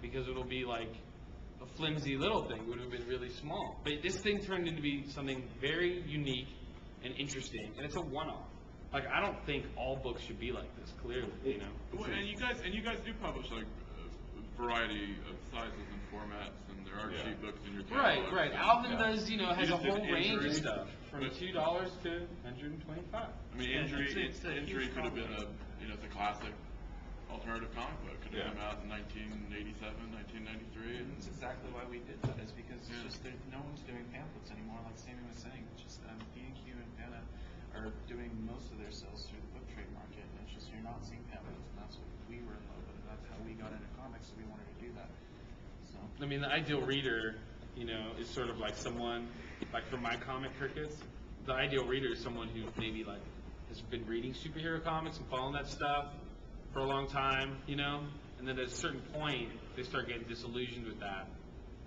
because it'll be like a flimsy little thing. It would have been really small. But this thing turned into be something very unique and interesting, and it's a one-off. Like, I don't think all books should be like this, clearly, you know. Well, and you guys do publish like a variety of sizes and formats, and there are cheap books in your catalog. Right. Alvin does, you know, has a whole range of stuff from $2 to $125. I mean, Injury could have been it's a classic alternative comic book. Could have come out in 1987, 1993. And that's exactly why we did that, is because it's just that no one's doing pamphlets anymore, like Sammy was saying. It's just D&Q and Penna are doing most of their sales through the book trade market, and it's just you're not seeing pamphlets, and that's what we were in love with, and that's how we got into comics, so we wanted to do that. So I mean, the ideal reader, you know, is sort of like someone, like for my comic crickets, the ideal reader is someone who maybe like has been reading superhero comics and following that stuff for a long time, you know, and then at a certain point they start getting disillusioned with that,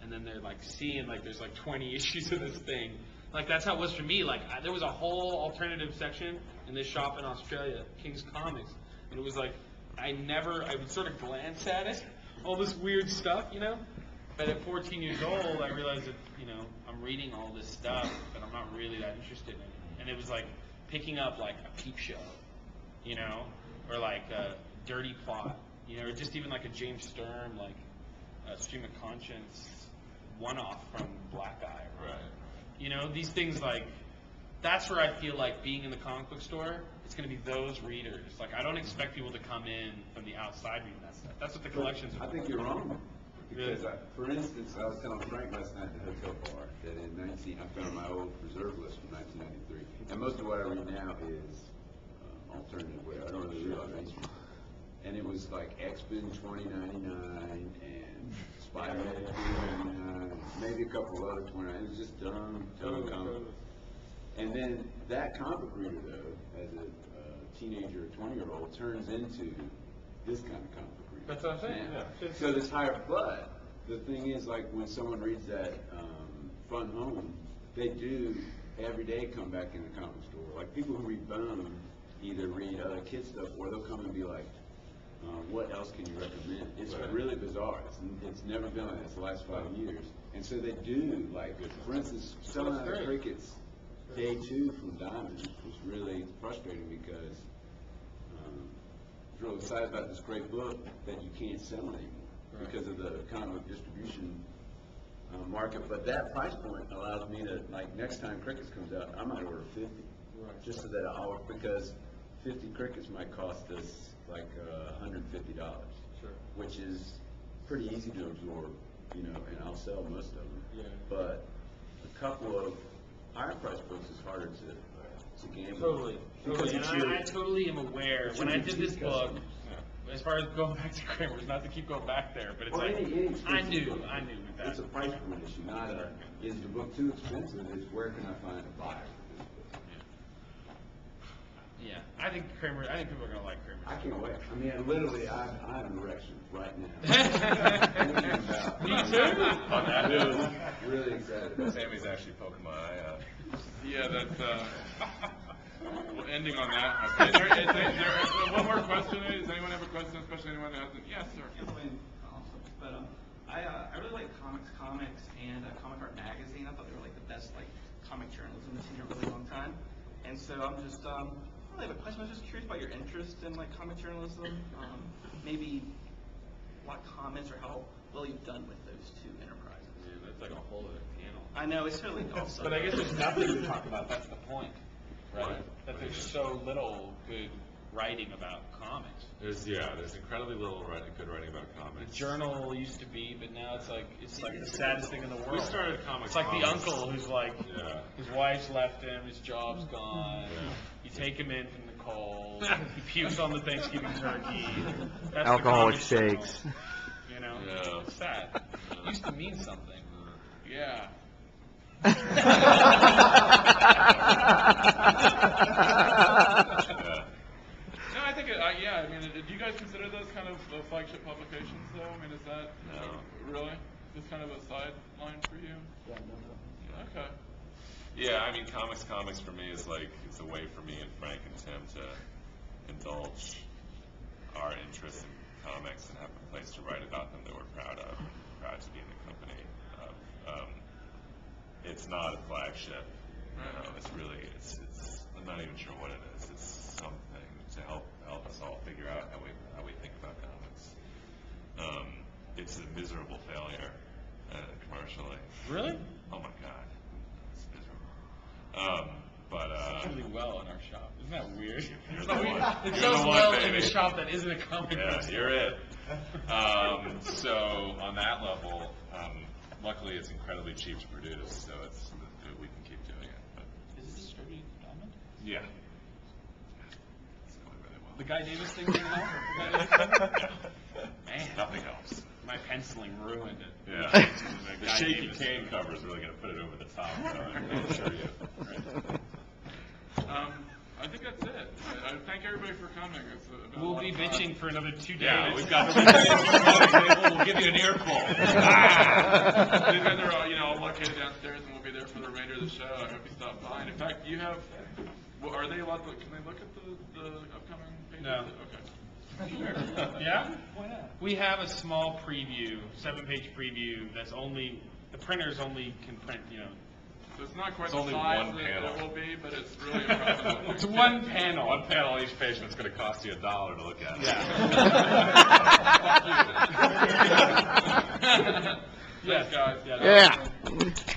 and then they're like seeing like there's like 20 issues of this thing. Like, that's how it was for me. Like, there was a whole alternative section in this shop in Australia, King's Comics, and it was like I would sort of glance at it, all this weird stuff, you know. But at 14 years old, I realized that, you know, I'm reading all this stuff, but I'm not really that interested in it. And it was like picking up like a Peep Show, you know, or like a Dirty Plot, you know, or just even like a James Sturm, like a Stream of Conscience one-off from Black Eye. Right. You know, these things, like, that's where I feel like being in the comic book store, it's going to be those readers. Like, I don't expect people to come in from the outside reading that stuff. That's what the collections are. I think you're wrong. Because, for instance, I was telling Frank last night at the hotel bar that I found my old reserve list from 1993. And most of what I read now is alternative, where I don't really realize mainstream. And it was like X-Men 2099 and Spider-Man 2099, maybe a couple of other 29. It was just dumb comic. And then that comic reader, though, as a teenager or 20-year-old, turns into this kind of comic reader. That's what I'm saying. Yeah. So this higher, but the thing is, like when someone reads that Fun Home, they do every day come back in the comic store. Like people who read Bone either read other kid stuff, or they'll come and be like, what else can you recommend? It's really bizarre. It's never been like this the last 5 years. And so they do, like, for instance, selling out of Crickets Day 2 from Diamond was really frustrating because I was really excited about this great book that you can't sell anymore because of the comic distribution market. But that price point allows me to, like, next time Crickets comes out, I might order 50. Just so that I'll, because 50 Crickets might cost us like $150, which is pretty easy to absorb, you know, and I'll sell most of them. Yeah. But a couple of higher price books is harder to gamble. Totally. And I totally am aware when I did this book. As far as going back to Kramer's, not to keep going back there, but it's like I knew that. It's a price point issue, not a is the book too expensive? It's where can I find a buyer? Yeah, I think people are going to like Kramer. I can't wait. I mean, literally, I have an erection right now. Me too. On that note, really excited. Sammy's actually poking my eye out. Yeah, that's, well, ending on that. Is there one more question? Does anyone have a question, especially anyone that hasn't? Yes, sir. But I really like Comics and Comic Art Magazine. I thought they were like the best like comic journalism that's seen in a really long time. And so I'm just I have a question. I was just curious about your interest in like comic journalism. Maybe what comments or how well you've done with those two enterprises. Man, that's like a whole other panel. I know it's really awesome. But I guess there's nothing to talk about. That's the point, right? That there's so little good writing about comics. There's incredibly little good writing about comics. The journal used to be, but now it's like the saddest thing in the world. We started comics. It's like the uncle who's like, his wife's left him, his job's gone. You take him in from the cold. He pukes on the Thanksgiving turkey. That's alcoholic shakes. You know, it's sad. It used to mean something. Yeah. No, I think, I mean, do you guys consider those kind of flagship publications, though? I mean, is that, really? Is this kind of a sideline for you? Yeah, no. Okay. Yeah, I mean, comics for me is like, it's a way for me and Frank and Tim to indulge our interest in comics and have a place to write about them that we're proud of. not a flagship. It's really, I'm not even sure what it is. It's something to help us all figure out how we think about comics. It's a miserable failure commercially. Really? Oh my God, it's miserable. But It's really well in our shop. Isn't that weird? You're the one. It You're sells the one, well in baby. a shop that isn't a comic book Yeah, store. you're it. So on that level, luckily it's incredibly cheap to produce, so we can keep doing it. But Is it distributed in Diamond? yeah, it's going really well. The Guy Davis thing didn't help? Man, Nothing helps. my penciling ruined it. Yeah. The The Guy shaky Davis cane thing. cover is really going to put it over the top. I can assure you. I think that's it. I thank everybody for coming. It's been a We'll lot be of fun. bitching for another 2 days. Yeah, we've got the table. We'll give you an earful. You guys are all, all located downstairs, and we'll be there for the remainder of the show. I hope you stop by. And in fact, you have. Well, are they allowed to? Can they look at the upcoming pages? No. Okay. Yeah? Why not? We have a small preview, 7-page preview that's only, the printers only can print, So it's not quite It's the only size one that panel. it will be, but it's really impressive. it's one panel. One panel on each page, and it's going to cost you $1 to look at it. Yeah. Thanks, guys. Yeah. Yeah.